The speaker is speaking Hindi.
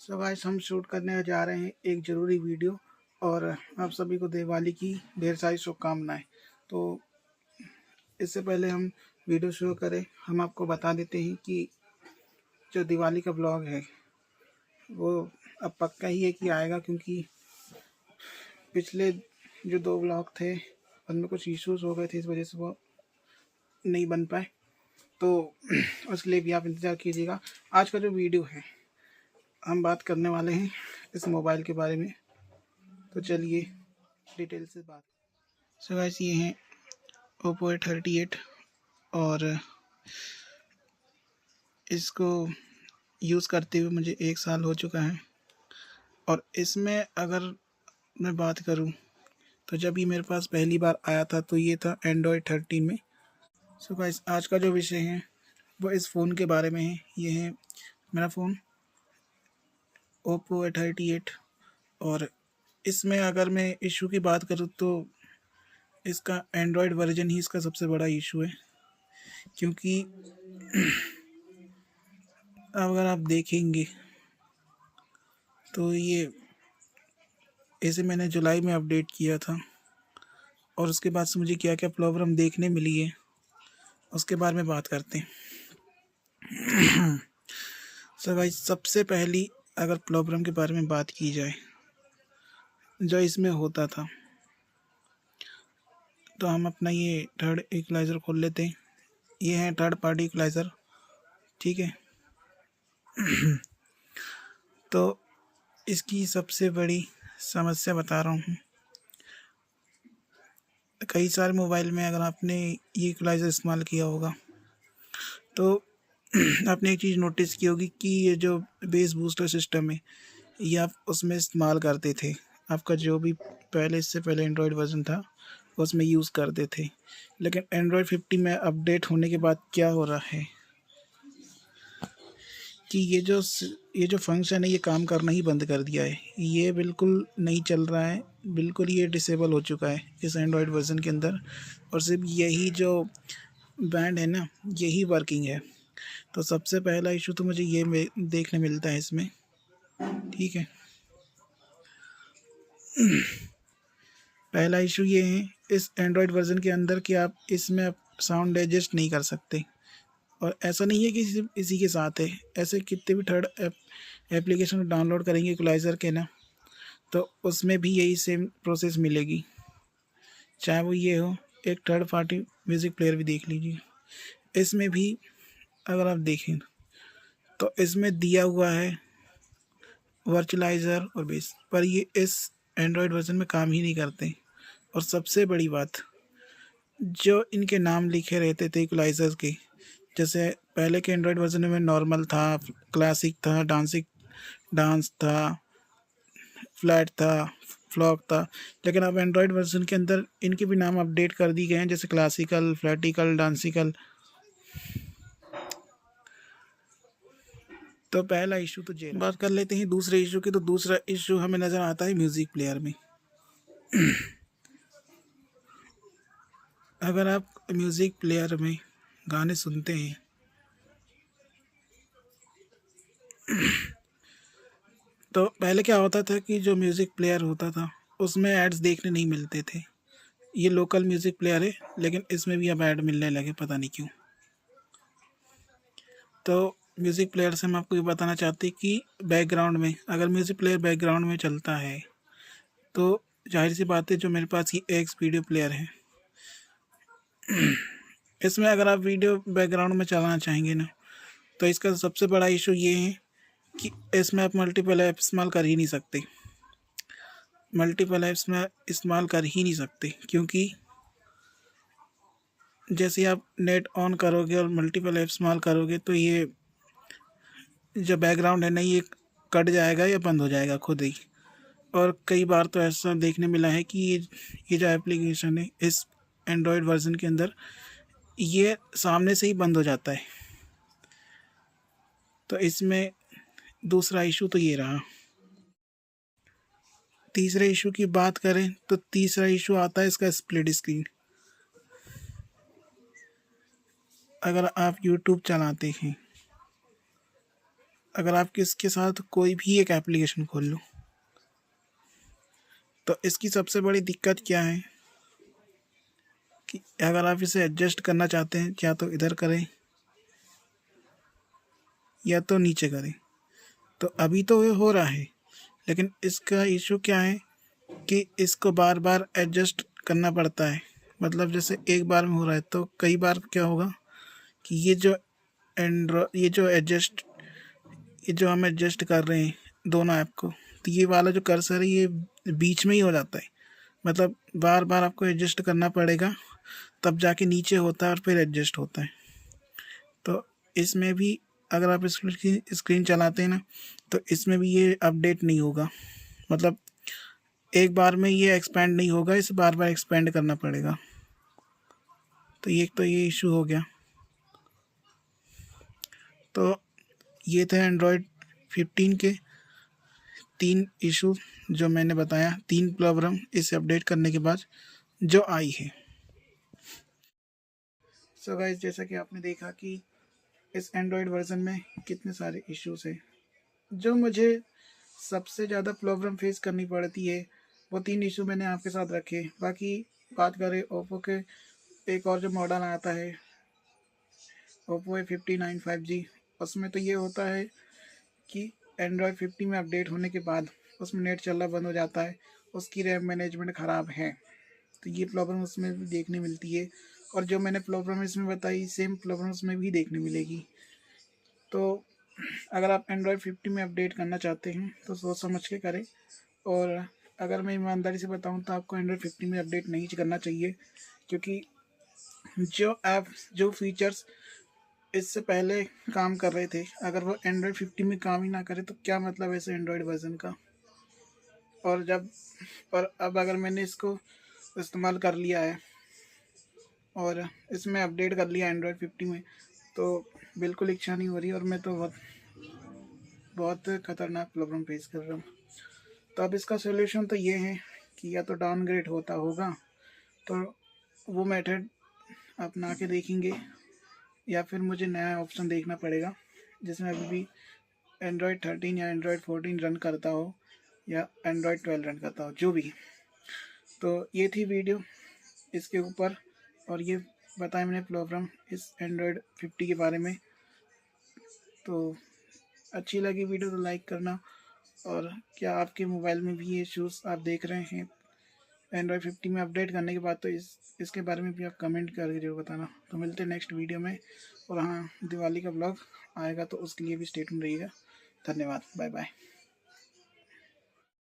सो गाइस हम शूट करने जा रहे हैं एक ज़रूरी वीडियो और आप सभी को दिवाली की ढेर सारी शुभकामनाएं। तो इससे पहले हम वीडियो शुरू करें, हम आपको बता देते हैं कि जो दिवाली का ब्लॉग है वो अब पक्का ही है कि आएगा, क्योंकि पिछले जो 2 ब्लॉग थे उनमें कुछ इश्यूज हो गए थे, इस वजह से वो नहीं बन पाए। तो उसके लिए भी आप इंतज़ार कीजिएगा। आज का जो वीडियो है हम बात करने वाले हैं इस मोबाइल के बारे में, तो चलिए डिटेल से बात। सो गाइस ये हैं ओप्पो A38 और इसको यूज़ करते हुए मुझे 1 साल हो चुका है। और इसमें अगर मैं बात करूं तो जब ये मेरे पास पहली बार आया था तो ये था एंड्रॉयड 13 में। सो गाइस आज का जो विषय है वो इस फ़ोन के बारे में है। ये है मेरा फ़ोन ओप्पो A38 और इसमें अगर मैं इशू की बात करूं तो इसका एंड्रॉयड वर्जन ही इसका सबसे बड़ा इशू है, क्योंकि अगर आप देखेंगे तो ये इसे मैंने जुलाई में अपडेट किया था और उसके बाद से मुझे क्या क्या प्रॉब्लम देखने मिली है उसके बारे में बात करते हैं। सो गाइस सबसे पहली अगर प्रॉब्लम के बारे में बात की जाए जो इसमें होता था, तो हम अपना ये थर्ड इक्वलाइज़र खोल लेते हैं। ये है थर्ड पार्टी इक्वलाइज़र, ठीक है। तो इसकी सबसे बड़ी समस्या बता रहा हूँ। कई सारे मोबाइल में अगर आपने ये इक्वलाइज़र इस्तेमाल किया होगा तो आपने एक चीज़ नोटिस की होगी कि ये जो बेस बूस्टर सिस्टम है ये आप उसमें इस्तेमाल करते थे। आपका जो भी पहले इससे पहले एंड्रॉयड वर्जन था उसमें यूज़ करते थे, लेकिन एंड्रॉयड 15 में अपडेट होने के बाद क्या हो रहा है कि ये जो फंक्शन है ये काम करना ही बंद कर दिया है। ये बिल्कुल नहीं चल रहा है, बिल्कुल ये डिसेबल हो चुका है इस एंड्रॉयड वर्जन के अंदर। और सिर्फ यही जो बैंड है ना यही वर्किंग है। तो सबसे पहला इशू तो मुझे ये देखने मिलता है इसमें, ठीक है। पहला इशू ये है इस एंड्रॉयड वर्जन के अंदर कि आप इसमें आप साउंड एडजस्ट नहीं कर सकते। और ऐसा नहीं है कि सिर्फ इसी के साथ है, ऐसे कितने भी थर्ड एप्लीकेशन डाउनलोड करेंगे इक्वलाइज़र के ना तो उसमें भी यही सेम प्रोसेस मिलेगी, चाहे वो ये हो। एक थर्ड पार्टी म्यूज़िक प्लेयर भी देख लीजिए, इसमें भी अगर आप देखें तो इसमें दिया हुआ है वर्चुअलाइज़र और बेस, पर ये इस एंड्रॉयड वर्जन में काम ही नहीं करते। और सबसे बड़ी बात, जो इनके नाम लिखे रहते थे इक्वलाइज़र के, जैसे पहले के एंड्रॉयड वर्जन में नॉर्मल था, क्लासिक था, डांस था, फ्लैट था, फ्लॉक था, लेकिन अब एंड्रॉयड वर्जन के अंदर इनके भी नाम अपडेट कर दिए गए हैं, जैसे क्लासिकल, फ्लैटिकल, डांसिकल। तो पहला इशू तो ये बात कर लेते हैं दूसरे इशू की। तो दूसरा इशू हमें नज़र आता है म्यूज़िक प्लेयर में। अगर आप म्यूज़िक प्लेयर में गाने सुनते हैं तो पहले क्या होता था कि जो म्यूज़िक प्लेयर होता था उसमें एड्स देखने नहीं मिलते थे। ये लोकल म्यूज़िक प्लेयर है लेकिन इसमें भी अब ऐड मिलने लगे, पता नहीं क्यों। तो म्यूज़िक प्लेयर से हम आपको ये बताना चाहते हैं कि बैकग्राउंड में अगर म्यूज़िक प्लेयर बैकग्राउंड में चलता है तो जाहिर सी बात है जो मेरे पास ये एक्स वीडियो प्लेयर है इसमें अगर आप वीडियो बैकग्राउंड में चलाना चाहेंगे ना तो इसका सबसे बड़ा इशू ये है कि इसमें आप मल्टीपल ऐप इस्तेमाल कर ही नहीं सकते। मल्टीपल ऐप्स में इस्तेमाल कर ही नहीं सकते क्योंकि जैसे आप नेट ऑन करोगे और मल्टीपल ऐप इस्तेमाल करोगे तो ये जो बैकग्राउंड है ना ये कट जाएगा या बंद हो जाएगा खुद ही। और कई बार तो ऐसा देखने मिला है कि ये जो एप्लीकेशन है इस एंड्रॉयड वर्जन के अंदर ये सामने से ही बंद हो जाता है। तो इसमें दूसरा इशू तो ये रहा। तीसरे इशू की बात करें तो तीसरा इशू आता है इसका स्प्लिट स्क्रीन। अगर आप यूट्यूब चलाते हैं, अगर आप इसके साथ कोई भी एक एप्लीकेशन खोल लो, तो इसकी सबसे बड़ी दिक्कत क्या है कि अगर आप इसे एडजस्ट करना चाहते हैं, या तो इधर करें या तो नीचे करें। तो अभी तो ये हो रहा है, लेकिन इसका इशू क्या है कि इसको बार बार एडजस्ट करना पड़ता है। मतलब जैसे एक बार में हो रहा है, तो कई बार क्या होगा कि ये जो हम एडजस्ट कर रहे हैं दोनों ऐप को, तो ये वाला जो कर्सर है ये बीच में ही हो जाता है। मतलब बार बार आपको एडजस्ट करना पड़ेगा, तब जाके नीचे होता है और फिर एडजस्ट होता है। तो इसमें भी अगर आप स्क्रीन चलाते हैं ना, तो इसमें भी ये अपडेट नहीं होगा। मतलब एक बार में ये एक्सपेंड नहीं होगा, इसे बार बार एक्सपेंड करना पड़ेगा। तो ये इशू हो गया। तो ये थे एंड्रॉयड 15 के 3 इशू जो मैंने बताया, 3 प्रॉब्लम इसे अपडेट करने के बाद जो आई है। सो गाइस, जैसा कि आपने देखा कि इस एंड्रॉयड वर्जन में कितने सारे इश्यूज हैं। जो मुझे सबसे ज़्यादा प्रॉब्लम फेस करनी पड़ती है वो 3 इशू मैंने आपके साथ रखे। बाकी बात करें ओप्पो के, एक और जो मॉडल आता है ओप्पो A59 5G, उसमें तो ये होता है कि एंड्रॉयड 50 में अपडेट होने के बाद उसमें नेट चलना बंद हो जाता है, उसकी रैम मैनेजमेंट ख़राब है। तो ये प्रॉब्लम उसमें भी देखने मिलती है, और जो मैंने प्रॉब्लम इसमें बताई सेम प्रॉब्लम उसमें भी देखने मिलेगी। तो अगर आप एंड्रॉयड 50 में अपडेट करना चाहते हैं तो सोच समझ के करें। और अगर मैं ईमानदारी से बताऊं तो आपको एंड्रॉयड 50 में अपडेट नहीं करना चाहिए, क्योंकि जो फीचर्स इससे पहले काम कर रहे थे, अगर वो एंड्रॉयड 50 में काम ही ना करे तो क्या मतलब ऐसे एंड्रॉयड वर्जन का। और अब अगर मैंने इसको इस्तेमाल कर लिया है और इसमें अपडेट कर लिया एंड्रॉयड 50 में, तो बिल्कुल इच्छा नहीं हो रही, और मैं तो बहुत ख़तरनाक प्रॉब्लम फेस कर रहा हूँ। तो अब इसका सोल्यूशन तो ये है कि या तो डाउनग्रेड होता होगा तो वो मेथड अपना के देखेंगे, या फिर मुझे नया ऑप्शन देखना पड़ेगा जिसमें अभी भी एंड्रॉयड 13 या एंड्रॉयड 14 रन करता हो, या एंड्रॉयड 12 रन करता हो, जो भी। तो ये थी वीडियो इसके ऊपर, और ये बताया मैंने प्रॉब्लम इस एंड्रॉयड 50 के बारे में। तो अच्छी लगी वीडियो तो लाइक करना, और क्या आपके मोबाइल में भी ये इश्यूज़ आप देख रहे हैं एंड्रॉयड 50 में अपडेट करने के बाद, तो इसके बारे में भी आप कमेंट करके जरूर बताना। तो मिलते हैं नेक्स्ट वीडियो में। और हाँ, दिवाली का ब्लॉग आएगा तो उसके लिए भी स्टे ट्यून्ड रहिएगा। धन्यवाद, बाय बाय।